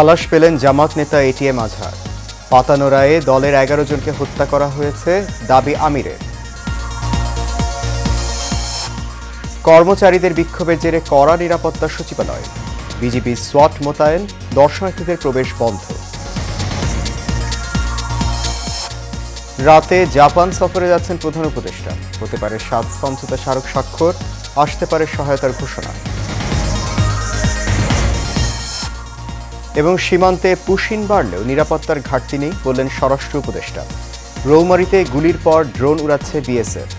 খালাস পেলেন জামাত নেতা এটিএম আজহার। পাতানো রায়ে দলের 11 জনকে হত্যা করা হয়েছে দাবি আমিরের। কর্মচারীদের বিক্ষোভের জেরে কড়া নিরাপত্তা সচিবালয়। বিজিবি সোয়াট মোতায়েন, দর্শনার্থীদের প্রবেশ বন্ধ। রাতে জাপান সফরে যাচ্ছেন প্রধান উপদেষ্টা। হতে পারে 7 সমঝোতা স্মারক স্বাক্ষর, আসতে পারে সহায়তার ঘোষণা। এবং সীমান্তে পুশিন বাড়লেও নিরাপত্তার ঘাটতি নেই বললেন স্বরাষ্ট্র উপদেষ্টা। রৌমারীতে গুলির পর ড্রোন উড়াচ্ছে বিএসএফ।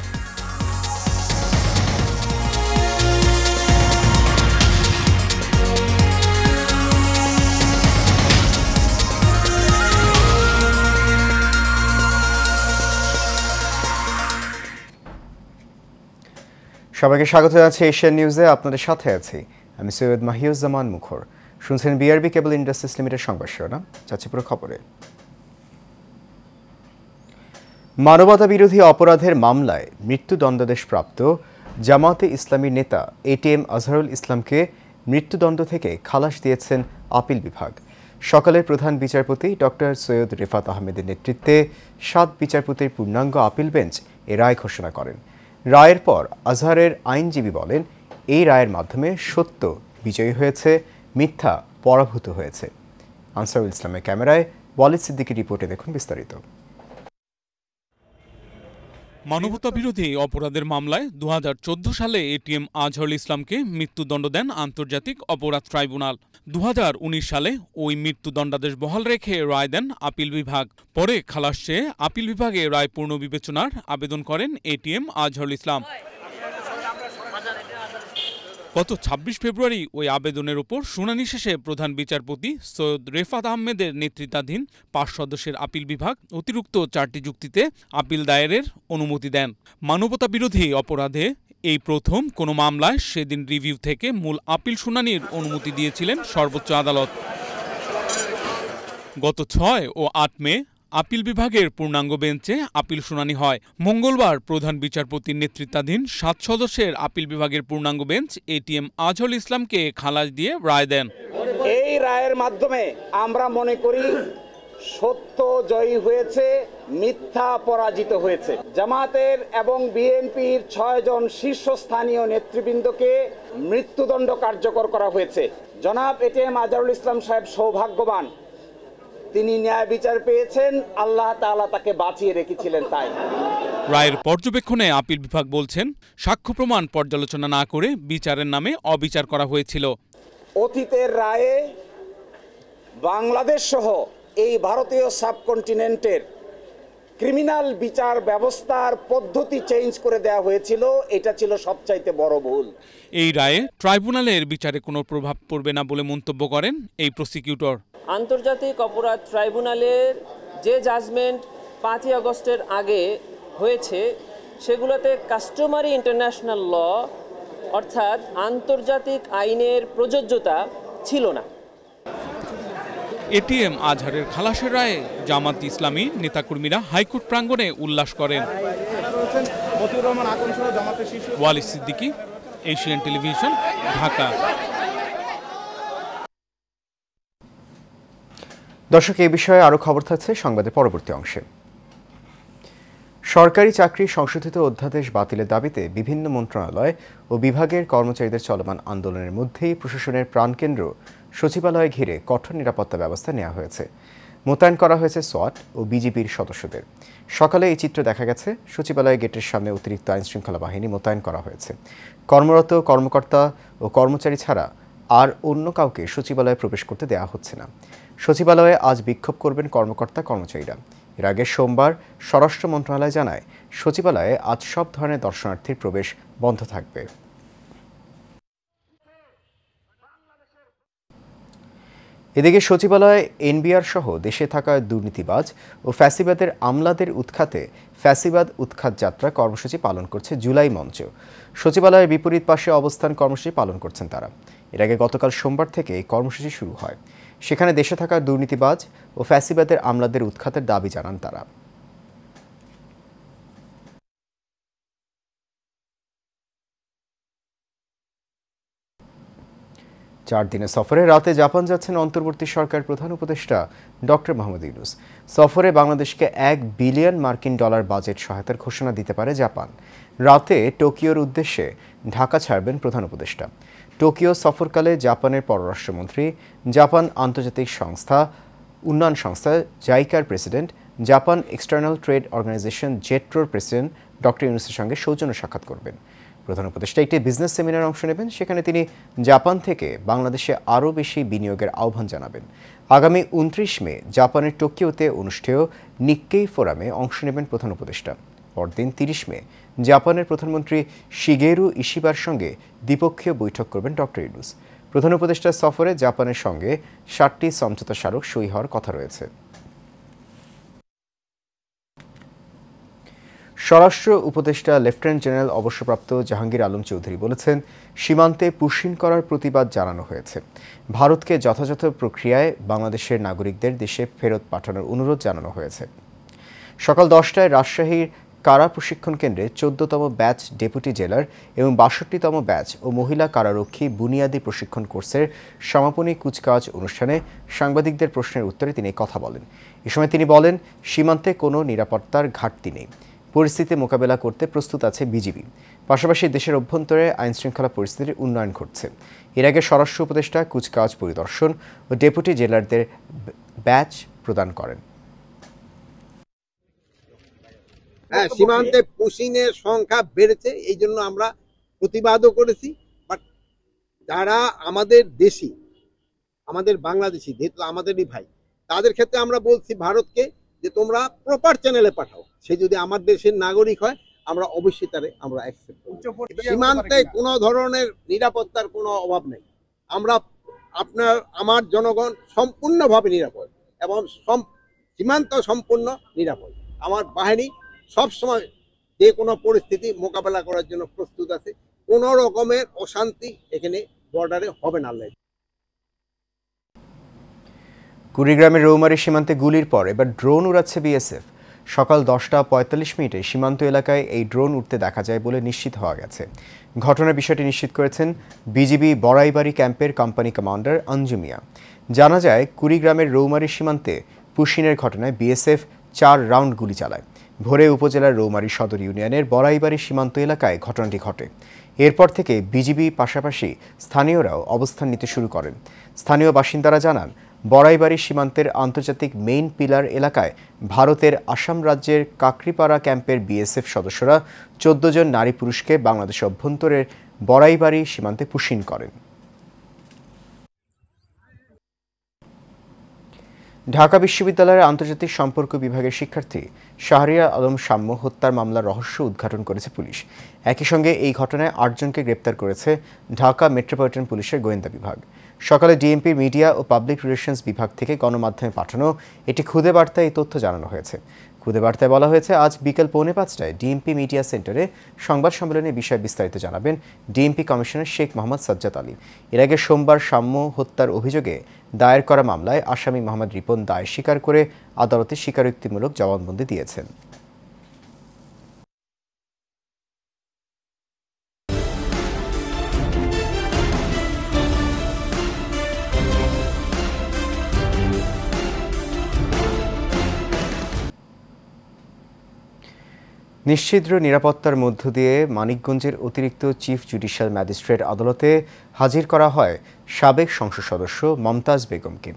সবাইকে স্বাগত জানাচ্ছি এশিয়ান নিউজে। আপনাদের সাথে আছি আমি সৈয়দ মাহিউজ্জামান মুখর। শুনছেন বিআরবি কেবল ইন্ডাস্ট্রিজ লিমিটেড সংবাদ শিরোনাম। যাচ্ছি পুরো খবরে। মানবতা বিরোধী অপরাধের মামলায় মৃত্যুদণ্ডাদেশপ্রাপ্ত জামাতে ইসলামীর নেতা এটিএম আজহারুল ইসলামকে মৃত্যুদণ্ড থেকে খালাস দিয়েছেন আপিল বিভাগ। সকালে প্রধান বিচারপতি ডক্টর সৈয়দ রেফাত আহমেদের নেতৃত্বে 7 বিচারপতির পূর্ণাঙ্গ আপিল বেঞ্চ এ রায় ঘোষণা করেন। রায়ের পর আজহারের আইনজীবী বলেন, এই রায়ের মাধ্যমে সত্য বিজয়ী হয়েছে, মিথ্যা পরাভূত হয়েছে। আনসারুল ইসলামের ক্যামেরায় ওয়ালিদ সিদ্দিকীর রিপোর্টে দেখুন বিস্তারিত। মানবতা বিরোধী অপরাধের মামলায় 2014 সালে এটিএম আজহারুল ইসলামকে মৃত্যুদণ্ড দেন আন্তর্জাতিক অপরাধ ট্রাইব্যুনাল। 2019 সালে ওই মৃত্যুদণ্ডাদেশ বহাল রেখে রায় দেন আপিল বিভাগ। পরে খালাস চেয়ে আপিল বিভাগে রায় পুনর্বিবেচনার আবেদন করেন এটিএম আজহারুল ইসলাম। গত 26 ফেব্রুয়ারি ওই আবেদনের উপর শুনানি শেষে প্রধান বিচারপতি সৈয়দ রেফাত আহমেদের নেতৃত্বাধীন 5 সদস্যের আপিল বিভাগ অতিরিক্ত 4টি যুক্তিতে আপিল দায়েরের অনুমতি দেন। মানবতা বিরোধী অপরাধে এই প্রথম কোনো মামলায় সেদিন রিভিউ থেকে মূল আপিল শুনানির অনুমতি দিয়েছিলেন সর্বোচ্চ আদালত। গত 6 ও 8 মে আপিল বিভাগের পূর্ণাঙ্গ বেঞ্চে আপিল শুনানি হয়। মঙ্গলবার প্রধান বিচারপতির নেতৃত্বাধীন 7 সদস্যের আপিল বিভাগের পূর্ণাঙ্গ বেঞ্চ এটিএম আজহারুল ইসলামকে খালাস দিয়ে রায় দেন। এই রায়ের মাধ্যমে আমরা মনে করি সত্য জয়ী হয়েছে, মিথ্যা পরাজিত হয়েছে। জামাতের এবং বিএনপির 6 জন শীর্ষস্থানীয় নেতৃবৃন্দকে মৃত্যুদণ্ড কার্যকর করা হয়েছে। জনাব এটিএম আজহারুল ইসলাম সাহেব সৌভাগ্যবান, তিনি ন্যায় বিচার পেয়েছেন, আল্লাহ তাআলা তাকে বাঁচিয়ে রেখেছিলেন। তাই রায়ের পর্যবেক্ষণে আপিল বিভাগ বলছেন, সাক্ষ্য প্রমাণ পর্যালোচনা না করে বিচারের নামে অবিচার করা হয়েছিল। অতীতের রায়ে বাংলাদেশ সহ এই ভারতীয় সাবকন্টিনেন্টের ক্রিমিনাল বিচার ব্যবস্থার পদ্ধতি চেঞ্জ করে দেওয়া হয়েছিল। এটা ছিল সবচাইতে বড় ভুল। এই রায়ে ট্রাইব্যুনালের বিচারে কোনো প্রভাব পড়বে না বলে মন্তব্য করেন এই প্রসিকিউটর। আন্তর্জাতিক অপরাধ ট্রাইব্যুনালের যে জাজমেন্ট 5ই আগস্টের আগে হয়েছে সেগুলোতে কাস্টমারি ইন্টারন্যাশনাল ল অর্থাৎ আন্তর্জাতিক আইনের প্রযোজ্যতা ছিল না। এটিএম আজহারের খালাসের রায়ে জামাত ইসলামী নেতাকর্মীরা হাইকোর্ট প্রাঙ্গণে উল্লাস করেন। Walid Siddiqui, Asian television, Dhaka. দর্শক, এই বিষয়ে আরও খবর থাকছে সংবাদের পরবর্তী অংশে। সরকারি চাকরি সংশোধিত অধ্যাদেশ বাতিলের দাবিতে বিভিন্ন মন্ত্রণালয় ও বিভাগের কর্মচারীদের চলমান আন্দোলনের মধ্যেই প্রশাসনের প্রাণকেন্দ্র সচিবালয় ঘিরে কঠোর নিরাপত্তা ব্যবস্থা নেওয়া হয়েছে। মোতায়েন করা হয়েছে সোয়াট ও বিজিবির সদস্যদের। সকালে এই চিত্র দেখা গেছে। সচিবালয় গেটের সামনে অতিরিক্ত আইনশৃঙ্খলা বাহিনী মোতায়েন করা হয়েছে। কর্মরত কর্মকর্তা ও কর্মচারী ছাড়া আর অন্য কাউকে সচিবালয়ে প্রবেশ করতে দেওয়া হচ্ছে না। সচিবালয়ে আজ বিক্ষোভ করবেন কর্মকর্তা কর্মচারীরা। এর আগে সোমবার স্বরাষ্ট্র মন্ত্রণালয় জানায়, সচিবালয়ে আজ সব ধরনের দর্শনার্থীর প্রবেশ বন্ধ থাকবে। এদিকে সচিবালয়ে এনবিআর সহ দেশে থাকা দুর্নীতিবাজ ও ফ্যাসিবাদের আমলাদের উৎখাতে ফ্যাসিবাদ উৎখাত যাত্রা কর্মসূচি পালন করছে জুলাই মঞ্চ। সচিবালয়ের বিপরীত পাশে অবস্থান কর্মসূচি পালন করছেন তারা। এর আগে গতকাল সোমবার থেকে এই কর্মসূচি শুরু হয়। সেখানে দেশে থাকা দুর্নীতিবাজ ও ফ্যাসিবাদের আমলাদের উৎখাতের দাবি জানান তারা। 4 দিনের সফরে রাতে জাপান যাচ্ছেন অন্তর্বর্তী সরকার প্রধান উপদেষ্টা ডক্টর মোহাম্মদ ইউনূস। সফরে বাংলাদেশকে $1 বিলিয়ন বাজেট সহায়তার ঘোষণা দিতে পারে জাপান। রাতে টোকিওর উদ্দেশ্যে ঢাকা ছাড়বেন প্রধান উপদেষ্টা। টোকিও সফরকালে জাপানের পররাষ্ট্রমন্ত্রী, জাপান আন্তর্জাতিক উন্নয়ন সংস্থা জাইকার president, Japan external trade organization জেট্রোর প্রেসিডেন্ট ডক্টর ইউনূসের সঙ্গে সৌজন্য সাক্ষাৎ করবেন। প্রধান উপদেষ্টা একটি বিজনেস সেমিনারে অংশ নেবেন। সেখানে তিনি জাপান থেকে বাংলাদেশে আরও বেশি বিনিয়োগের আহ্বান জানাবেন। আগামী 29 মে জাপানের টোকিওতে অনুষ্ঠেয় নিক্কেই ফোরামে অংশ নেবেন প্রধান উপদেষ্টা। পরদিন 30 মে জাপানের প্রধানমন্ত্রী শিগেরু ইশিবার সঙ্গে দ্বিপক্ষীয় বৈঠক করবেন ডক্টর ইউনূস। প্রধান উপদেষ্টার সফরে জাপানের সঙ্গে 7টি সমঝোতা স্মারক সই হওয়ার কথা রয়েছে। স্বরাষ্ট্র উপদেষ্টা লেফটেন্যান্ট জেনারেল অবসরপ্রাপ্ত জাহাঙ্গীর আলম চৌধুরী বলেছেন, সীমান্তে পুশিং করার প্রতিবাদ জানানো হয়েছে। ভারতকে যথাযথ প্রক্রিয়ায় বাংলাদেশের নাগরিকদের দেশে ফেরত পাঠানোর অনুরোধ জানানো হয়েছে। সকাল 10টায় রাজশাহীর কারা প্রশিক্ষণ কেন্দ্রে 14তম ব্যাচ ডেপুটি জেলার এবং 62তম ব্যাচ ও মহিলা কারারক্ষী বুনিয়াদী প্রশিক্ষণ কোর্সের সমাপনী কুচকাওয়াজ অনুষ্ঠানে সাংবাদিকদের প্রশ্নের উত্তরে তিনি কথা বলেন। এ সময় তিনি বলেন, সীমান্তে কোনো নিরাপত্তার ঘাটতি নেই। পরিস্থিতি মোকাবেলা করতে প্রস্তুত আছে বিজিবি। পাশাপাশি দেশের অভ্যন্তরে আইনশৃঙ্খলা পরিস্থিতির উন্নয়ন ঘটছে। এর আগে স্বরাষ্ট্র উপদেষ্টা কুচকাওয়াজ পরিদর্শন ও ডেপুটি জেলারদের ব্যাচ প্রদান করেন। সীমান্তে পুশিংয়ের সংখ্যা বেড়েছে, এই জন্য আমরা প্রতিবাদও করেছি। বাট যারা আমাদের দেশি, আমাদের বাংলাদেশি, যেহেতু আমাদেরই ভাই, তাদের ক্ষেত্রে আমরা বলছি ভারতকে যে তোমরা প্রপার চ্যানেলে পাঠাও। সে যদি আমার দেশের নাগরিক হয় আমরা অবশ্যই তারে আমরা অ্যাকসেপ্ট করব। সীমান্তে কোনো ধরনের নিরাপত্তার কোনো অভাব নেই। আমরা আমার জনগণ সম্পূর্ণভাবে নিরাপদ এবং সীমান্ত সম্পূর্ণ নিরাপদ। আমার বাহিনী সবসময় যে কোনো পরিস্থিতি মোকাবেলা করার জন্য প্রস্তুত আছে। কোনো রকমের অশান্তি এখানে বর্ডারে হবে না। কুড়িগ্রামের রৌমারী সীমান্তে গুলির পর এবার ড্রোন উড়াচ্ছে বিএসএফ। সকাল 10:45 সীমান্ত এলাকায় এই ড্রোন উঠতে দেখা যায় বলে নিশ্চিত হওয়া গেছে। ঘটনার বিষয়টি নিশ্চিত করেছেন বিজিবি বড়াইবাড়ি ক্যাম্পের কোম্পানি কমান্ডার অঞ্জু মিয়া। জানা যায়, কুড়িগ্রামের রৌমারী সীমান্তে পুশিনের ঘটনায় বিএসএফ 4 রাউন্ড গুলি চালায়। ভোরে উপজেলার রৌমারী সদর ইউনিয়নের বড়াইবাড়ি সীমান্ত এলাকায় ঘটনাটি ঘটে। এরপর থেকে বিজিবি পাশাপাশি স্থানীয়রাও অবস্থান নিতে শুরু করেন। স্থানীয় বাসিন্দারা জানান, বড়াইবাড়ি সীমান্তের আন্তর্জাতিক মেইন পিলার এলাকায় ভারতের আসাম রাজ্যের কাকরিপাড়া ক্যাম্পের বিএসএফ সদস্যরা 14 জন নারী পুরুষকে বাংলাদেশ অভ্যন্তরের বড়াইবাড়ি সীমান্তে পুশিন করেন। ঢাকা বিশ্ববিদ্যালয়ের আন্তর্জাতিক সম্পর্ক বিভাগের শিক্ষার্থী শাহরিয়ার আলম সাম্য হত্যার মামলার রহস্য উদ্ঘাটন করেছে পুলিশ। একই সঙ্গে এই ঘটনায় 8 জনকে গ্রেপ্তার করেছে ঢাকা মেট্রোপলিটন পুলিশের গোয়েন্দা বিভাগ। সকালে ডিএমপির মিডিয়া ও পাবলিক রিলেশনস বিভাগ থেকে গণমাধ্যমে পাঠানো একটি খুদে বার্তায় এই তথ্য জানানো হয়েছে। খুদে বার্তায় বলা হয়েছে, আজ বিকেল 4:45টায় ডিএমপি মিডিয়া সেন্টারে সংবাদ সম্মেলনে বিষয়ে বিস্তারিত জানাবেন ডিএমপি কমিশনার শেখ মোহাম্মদ সাজ্জাদ আলী। এর আগে সোমবার সাম্য হত্যার অভিযোগে দায়ের করা মামলায় আসামি মোহাম্মদ রিপন দায় স্বীকার করে আদালতে স্বীকারোক্তিমূলক জবানবন্দি দিয়েছেন। নিশ্ছিদ্র নিরাপত্তার মধ্য দিয়ে মানিকগঞ্জের অতিরিক্ত চিফ জুডিশিয়াল ম্যাজিস্ট্রেট আদালতে হাজির করা হয় সাবেক সংসদ সদস্য মমতাজ বেগমকে।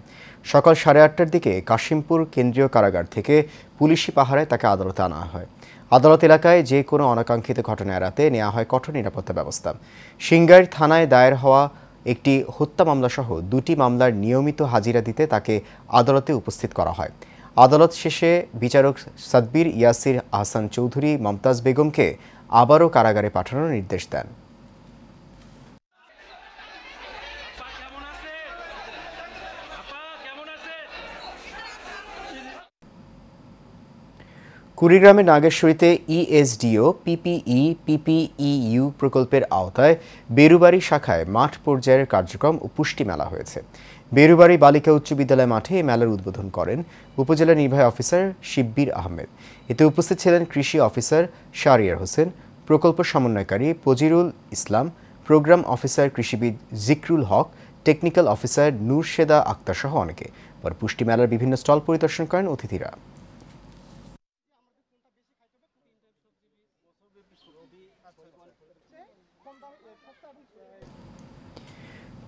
সকাল 8:30টার দিকে কাশিমপুর কেন্দ্রীয় কারাগার থেকে পুলিশি পাহারায় তাকে আদালতে আনা হয়। আদালত এলাকায় যে কোনো অনাকাঙ্ক্ষিত ঘটনা এড়াতে নেওয়া হয় কঠোর নিরাপত্তা ব্যবস্থা। সিংগাইর থানায় দায়ের হওয়া একটি হত্যা মামলাসহ 2টি মামলার নিয়মিত হাজিরা দিতে তাকে আদালতে উপস্থিত করা হয়। আদালত শেষে বিচারক সাদবির ইয়াসির আহসান চৌধুরী মমতাজ বেগমকে আবারও কারাগারে পাঠানোর নির্দেশ দেন। কুড়িগ্রামের নাগেশ্বরীতে ইএসডিও পিপিইউ প্রকল্পের আওতায় বেরুবাড়ি শাখায় মাঠ পর্যায়ের কার্যক্রম ও পুষ্টি মেলা হয়েছে। বেরুবাড়ি বালিকা উচ্চ বিদ্যালয় মাঠে এই মেলার উদ্বোধন করেন উপজেলা নির্বাহী অফিসার শিব্বির আহমেদ। এতে উপস্থিত ছিলেন কৃষি অফিসার শাহরিয়ার হোসেন, প্রকল্প সমন্বয়কারী পজিরুল ইসলাম, প্রোগ্রাম অফিসার কৃষিবিদ জিকরুল হক, টেকনিক্যাল অফিসার নূরশেদা আক্তার সহ অনেকে। পরে পুষ্টি মেলার বিভিন্ন স্টল পরিদর্শন করেন অতিথিরা।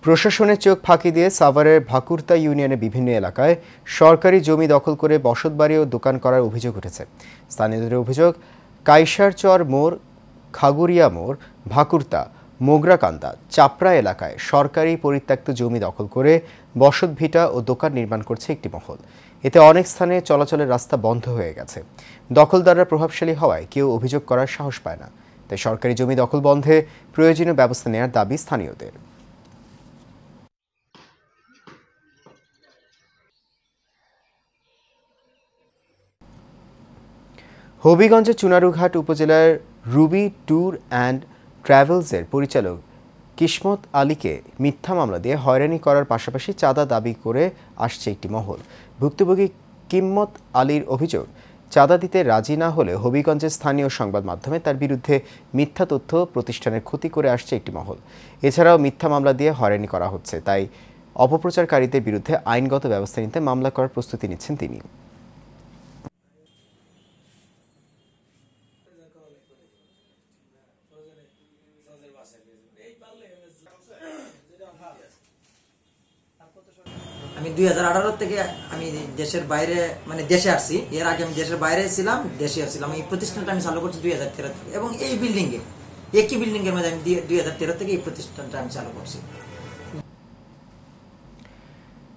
প্রশাসনের চোখ ফাঁকি দিয়ে সাভারের ভাকুরতা ইউনিয়নের বিভিন্ন এলাকায় সরকারি জমি দখল করে বসতবাড়ি ও দোকান করার অভিযোগ উঠেছে। স্থানীয়দের অভিযোগ, কাইসারচর মোড়, খাগুরিয়া মোড়, ভাকুরতা, মোগরাকান্দা, চাপড়া এলাকায় সরকারি পরিত্যক্ত জমি দখল করে বসতভিটা ও দোকান নির্মাণ করছে একটি মহল। এতে অনেক স্থানে চলাচলের রাস্তা বন্ধ হয়ে গেছে। দখলদাররা প্রভাবশালী হওয়ায় কেউ অভিযোগ করার সাহস পায় না। তাই সরকারি জমি দখল বন্ধে প্রয়োজনীয় ব্যবস্থা নেওয়ার দাবি স্থানীয়দের। হবিগঞ্জের চুনারুঘাট উপজেলার রুবি ট্যুর অ্যান্ড ট্রাভেলসের পরিচালক কিসমত আলীকে মিথ্যা মামলা দিয়ে হয়রানি করার পাশাপাশি চাঁদা দাবি করে আসছে একটি মহল। ভুক্তভোগী কিম্মত আলীর অভিযোগ, চাঁদা দিতে রাজি না হলে হবিগঞ্জের স্থানীয় সংবাদ মাধ্যমে তার বিরুদ্ধে মিথ্যা তথ্য প্রতিষ্ঠানের ক্ষতি করে আসছে একটি মহল। এছাড়াও মিথ্যা মামলা দিয়ে হয়রানি করা হচ্ছে, তাই অপপ্রচারকারীদের বিরুদ্ধে আইনগত ব্যবস্থা নিতে মামলা করার প্রস্তুতি নিচ্ছেন তিনি। আমি 2018 থেকে আমি দেশের বাইরে দেশে আসছি। এর আগে আমি দেশের বাইরে ছিলাম, দেশে আসছিলাম। এই প্রতিষ্ঠানটা আমি চালু করছি 2013 থেকে, এবং এই বিল্ডিংয়ে, একই বিল্ডিং এর মধ্যে আমি 2013 থেকে এই প্রতিষ্ঠানটা আমি চালু করছি।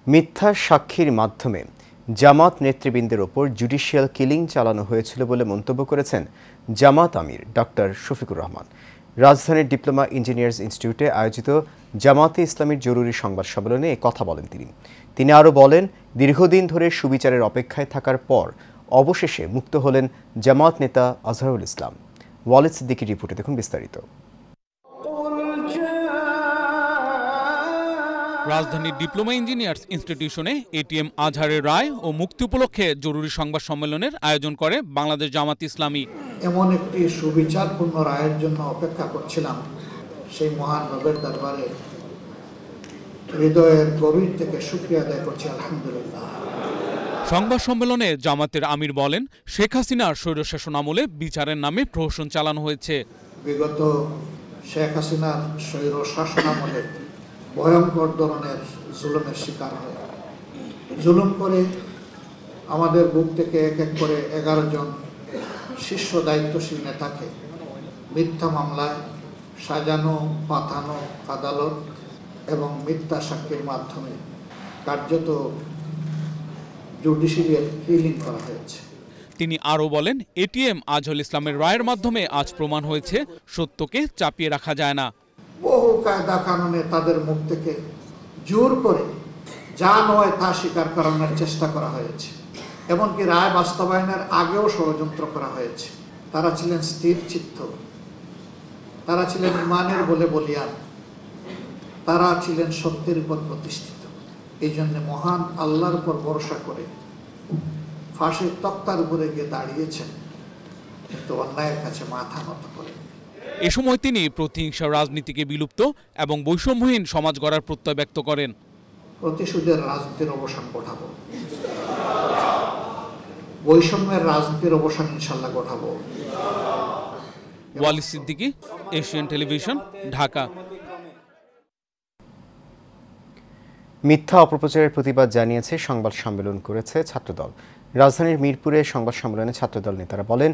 মিথ্যা সাক্ষীর মাধ্যমে জামাত নেতৃবৃন্দের ওপর জুডিশিয়াল কিলিং চালানো হয়েছিল বলে মন্তব্য করেছেন জামাত আমির ডক্টর শফিকুর রহমান। রাজধানীর ডিপ্লোমা ইঞ্জিনিয়ার্স ইনস্টিটিউটে আয়োজিত জামাতে ইসলামীর জরুরি সংবাদ সম্মেলনে এ কথা বলেন তিনি আরও বলেন, দীর্ঘদিন ধরে সুবিচারের অপেক্ষায় থাকার পর অবশেষে মুক্ত হলেন জামাত নেতা আজহারুল ইসলাম। ওয়ালিদ সিদ্দিকীর রিপোর্টে দেখুন বিস্তারিত। রাজধানীর ডিপ্লোমা ইঞ্জিনিয়ার্স ইনস্টিটিউশনে এটিএম আজহারের রায় ও মুক্তি উপলক্ষে জরুরি সংবাদ সম্মেলনের আয়োজন করে বাংলাদেশ জামাত ইসলামী। এমন একটি সুবিচারপূর্ণ রায়ের জন্য অপেক্ষা করছিলাম, সেই মহান রবের দরবারে হৃদয়ের গভীর থেকে শুকরিয়া আদায় করছি, আলহামদুলিল্লাহ। সংবাদ সম্মেলনে জামাতের আমির বলেন, শেখ হাসিনার স্বৈরশাসন আমলে বিচারের নামে প্রহসন চালানো হয়েছে। বিগত শেখ হাসিনার স্বৈর শাসন আমলে ভয়ঙ্কর ধরনের জুলুমের শিকার হয়। জুলুম করে আমাদের বুক থেকে এক এক করে 11 জন শীর্ষ দায়িত্বশীল নেতাকে মিথ্যা মামলায় সাজানো পাঠানো আদালত এবং মিথ্যা সাক্ষীর মাধ্যমে কার্যত জুডিশিয়াল কিলিং করা হয়েছে। তিনি আরও বলেন, এটিএম আজহারুল ইসলামের রায়ের মাধ্যমে আজ প্রমাণ হয়েছে সত্যকে চাপিয়ে রাখা যায় না। বহু কায়দা কানুনে তাদের মুখ থেকে জোর করে যা নয় তা স্বীকার করানোর চেষ্টা করা হয়েছে। এমনকি রায় বাস্তবায়নের আগেও ষড়যন্ত্র করা হয়েছে। তারা ছিলেন স্থির চিত্ত, তারা ছিলেন ইমানের বলে বলিয়ান, তারা ছিলেন সত্যের উপর প্রতিষ্ঠিত। এই জন্য মহান আল্লাহর উপর ভরসা করে ফাঁসির তক্তার উপরে গিয়ে দাঁড়িয়েছেন, কিন্তু অন্যায়ের কাছে মাথা নত করেন। এ সময় তিনি প্রতিহিংসা রাজনীতিকে বিলুপ্ত এবং বৈষম্যহীন সমাজ গড়ার প্রত্যয় ব্যক্ত করেন। প্রতিশোধের রাজনীতির অবসান ঘটাবো, বৈষম্যের রাজনীতির অবসান ইনশাল্লাহ ঘটাবো। Walid Siddiqui, Asian television, Dhaka. মিথ্যা অপপ্রচারের প্রতিবাদ জানিয়েছে সংবাদ সম্মেলন করেছে ছাত্রদল। রাজধানীর মিরপুরে সংবাদ সম্মেলনে ছাত্রদল নেতারা বলেন,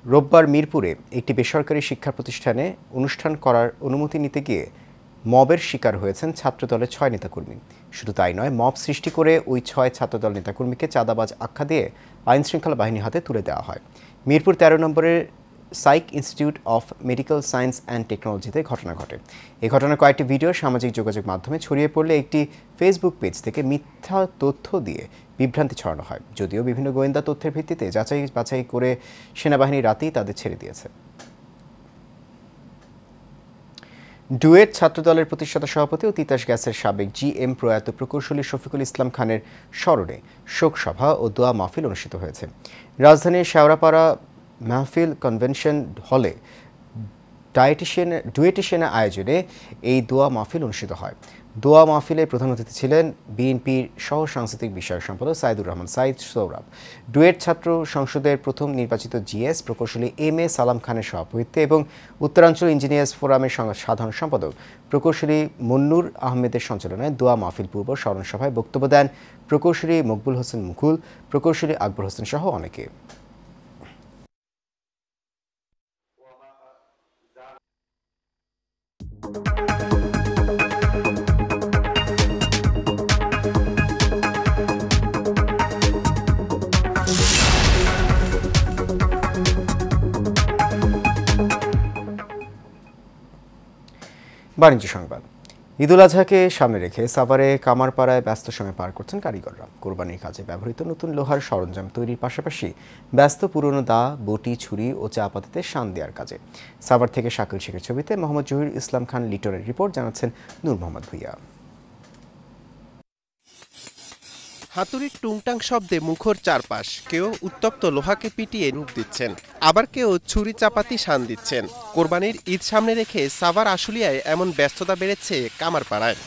রোববার মিরপুরে একটি বেসরকারি শিক্ষা প্রতিষ্ঠানে অনুষ্ঠান করার অনুমতি নিতে গিয়ে মবের শিকার হয়েছেন ছাত্রদলের 6 নেতাকর্মী। শুধু তাই নয়, মব সৃষ্টি করে ওই 6 ছাত্রদল নেতাকর্মীকে চাঁদাবাজ আখ্যা দিয়ে আইনশৃঙ্খলা বাহিনীর হাতে তুলে দেওয়া হয়। মিরপুর 13 নম্বরের psych institute of medical science and টেকনোলজিতে ঘটনা ঘটে। এই ঘটনার কয়েকটি ভিডিও সামাজিক যোগাযোগ মাধ্যমে ছড়িয়ে পড়লে একটি ফেসবুক পেজ থেকে মিথ্যা তথ্য দিয়ে বিভ্রান্তি ছড়ানো হয়। যদিও বিভিন্ন গোয়েন্দা তথ্যের ভিত্তিতে যাচাই বাছাই করে সেনাবাহিনী রাতেই তাদের ছেড়ে দিয়েছে। ডুয়েট ছাত্রদলের প্রতিষ্ঠাতা সভাপতি ও তিতাস গ্যাসের সাবেক জিএম প্রয়াত প্রকৌশলী শফিকুল ইসলাম খানের স্মরণে শোক সভা ও দোয়া মাহফিল অনুষ্ঠিত হয়েছে। রাজধানীর শেওড়াপাড়া মাহফিল কনভেনশন হলে ডুয়েটিশিয়ানের আয়োজনে এই দোয়া মাহফিল অনুষ্ঠিত হয়। দোয়া মাহফিলে প্রধান অতিথি ছিলেন বিএনপির সহ সাংস্কৃতিক বিষয়ক সম্পাদক সাইদুর রহমান সাইদ সৌরভ। ডুয়েট ছাত্র সংসদের প্রথম নির্বাচিত জিএস প্রকৌশলী এম এ সালাম খানের সভাপতিত্বে এবং উত্তরাঞ্চল ইঞ্জিনিয়ার্স ফোরামের সাধারণ সম্পাদক প্রকৌশলী মুন্নুর আহমেদের সঞ্চালনায় দোয়া মাহফিল পূর্ব স্মরণ সভায় বক্তব্য দেন প্রকৌশলী মকবুল হোসেন মুকুল, প্রকৌশলী আকবর হোসেন সহ অনেকে। বাণিজ্য সংবাদ। ঈদুল আজহাকে সামনে রেখে সাভারে কামারপাড়ায় ব্যস্ত সময় পার করছেন কারিগররা। কোরবানির কাজে ব্যবহৃত নতুন লোহার সরঞ্জাম তৈরির পাশাপাশি ব্যস্ত পুরনো দা, বটি, ছুরি ও চাপাতিতে শান দেওয়ার কাজে। সাভার থেকে শাকিল শেখের ছবিতে মোহাম্মদ জহির ইসলাম খান লিটনের রিপোর্ট, জানাচ্ছেন নূর মোহাম্মদ ভুইয়া। হাতুড়ির টুংটাং শব্দে মুখর চারপাশ, কেউ উত্তপ্ত লোহাকে পিটিয়ে রূপ দিচ্ছেন, আবার কেউ ছুরি চাপাতি শান দিচ্ছেন। কোরবানির ঈদ সামনে রেখে সাভার আশুলিয়ায় এমন ব্যস্ততা বেড়েছে কামারপাড়ায়।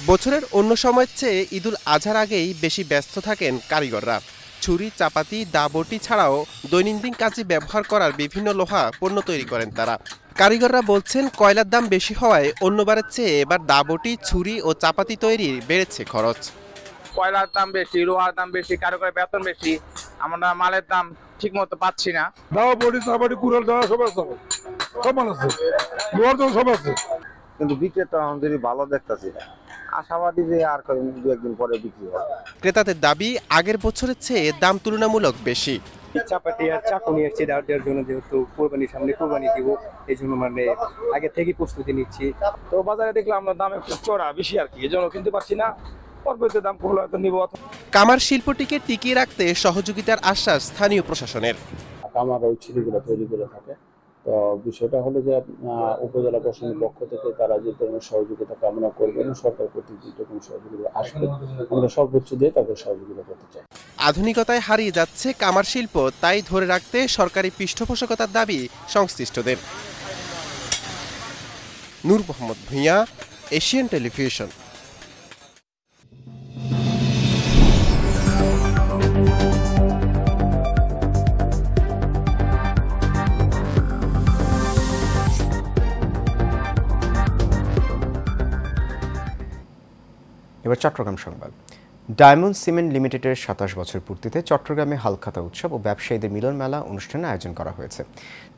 বছরের অন্য সময়ের চেয়ে ঈদুল আজহার আগেই বেশি ব্যস্ত থাকেন কারিগররা। ছুরি, চাপাতি, দা, বটি ছাড়াও দৈনন্দিন কাজে ব্যবহার করার বিভিন্ন লোহা পণ্য তৈরি করেন তারা। কারিগররা বলছেন, কয়লার দাম বেশি হওয়ায় অন্যবারের চেয়ে এবার দা, বটি, ছুরি ও চাপাতি তৈরির বেড়েছে খরচ। কয়লার দাম বেশি, লোহার দাম বেশি, কারিগরের বেতন বেশি, আমরা মালের দাম ঠিক মতো পাচ্ছি না। দা, বটি, চাপাতি, কুড়াল, দা সব আছে, সব আছে, লোহার দাম সব আছে, কিন্তু বিক্রেতা আমাদের ভালো দেখতেছি না। আশাবাদী যে আর দু একদিন পরে বিক্রি হবে। ক্রেতাদের দাবি, আগের বছরের চেয়ে দাম তুলনামূলক বেশি। চাপাতি আর চাকু নিয়ে এসেছি দেওয়ার জন্য, যেহেতু কোরবানির সামনে কোরবানি দিব, এই জন্য মানে আগে থেকে প্রস্তুতি নিচ্ছি। তো বাজারে দেখলাম আমরা দাম একটু চড়া বেশি আর কি, এই জন্য কিনতে পারছি না। পরবর্তী দাম কমলে হয়তো নিব। কামার শিল্পটিকে টিকিয়ে রাখতে সহযোগিতার আশ্বাস স্থানীয় প্রশাসনের। কামার ওই ছুরিগুলো তৈরি করে থাকে। তো বিষয়টা হলো যে উপজেলা প্রশাসনের পক্ষ থেকে তারা যে ধরনের সহযোগিতা কামনা করবেন, সরকার কর্তৃক যেরকম সহযোগিতা আসবে আমরা সর্বোচ্চ দিয়ে তাদের সহযোগিতা করতে চাই। আধুনিকতায় হারিয়ে যাচ্ছে কামার শিল্প, তাই ধরে রাখতে সরকারি পৃষ্ঠপোষকতার দাবি সংশ্লিষ্টদের। নূর মোহাম্মদ ভুইয়া, এশিয়ান টেলিভিশন। এবার চট্টগ্রাম সংবাদ। ডায়মন্ড সিমেন্ট লিমিটেডের ২৭ বছর পূর্তিতে চট্টগ্রামে হালখাতা উৎসব ও ব্যবসায়ীদের মিলন মেলা অনুষ্ঠানের আয়োজন করা হয়েছে।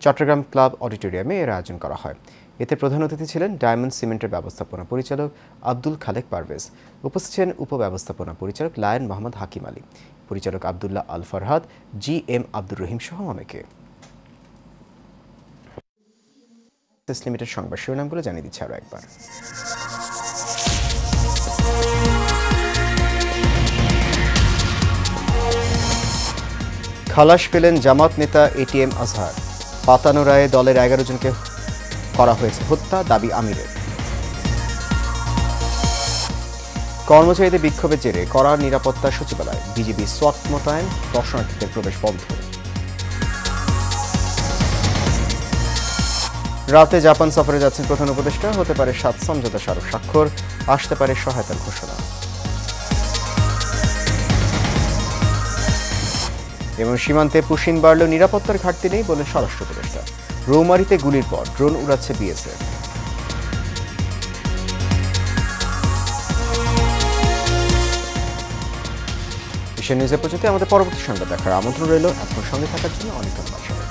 চট্টগ্রাম ক্লাব অডিটোরিয়ামে এর আয়োজন করা হয়। এতে প্রধান অতিথি ছিলেন ডায়মন্ড সিমেন্টের ব্যবস্থাপনা পরিচালক আব্দুল খালেক পারভেজ। উপস্থিত ছিলেন উপব্যবস্থাপনা পরিচালক লায়ন মোহাম্মদ হাকিম আলী, পরিচালক আবদুল্লাহ আল ফরহাদ, GM আব্দুর রহিম সহ অনেকে। লিমিটেড সংবাদ শিরোনামগুলো জানিয়ে দিচ্ছে আরও একবার। খালাস পেলেন জামাত নেতা ATM আজহার। পাতানো রায়ে দলের 11 জনকে করা হয়েছে হত্যা, দাবি আমিরের। কর্মচারীদের বিক্ষোভের জেরে কড়া নিরাপত্তা সচিবালয়, বিজিবি সোয়াট মোতায়েন, দর্শনার্থীদের প্রবেশ বন্ধ। রাতে জাপান সফরে যাচ্ছেন প্রধান উপদেষ্টা, হতে পারে 7 সমঝোতা স্মারক স্বাক্ষর, আসতে পারে সহায়তার ঘোষণা। এবং সীমান্তে পুশিন বাড়লেও নিরাপত্তার ঘাটতি নেই বলে স্বরাষ্ট্র উপদেষ্টা। রৌমারিতে গুলির পর ড্রোন উড়াচ্ছে BSF। এশিয়ান নিউজের পর্যন্ত আমাদের পরবর্তী সংবাদ দেখার আমন্ত্রণ রইল। আপনার সঙ্গে থাকার জন্য অনেক ধন্যবাদ।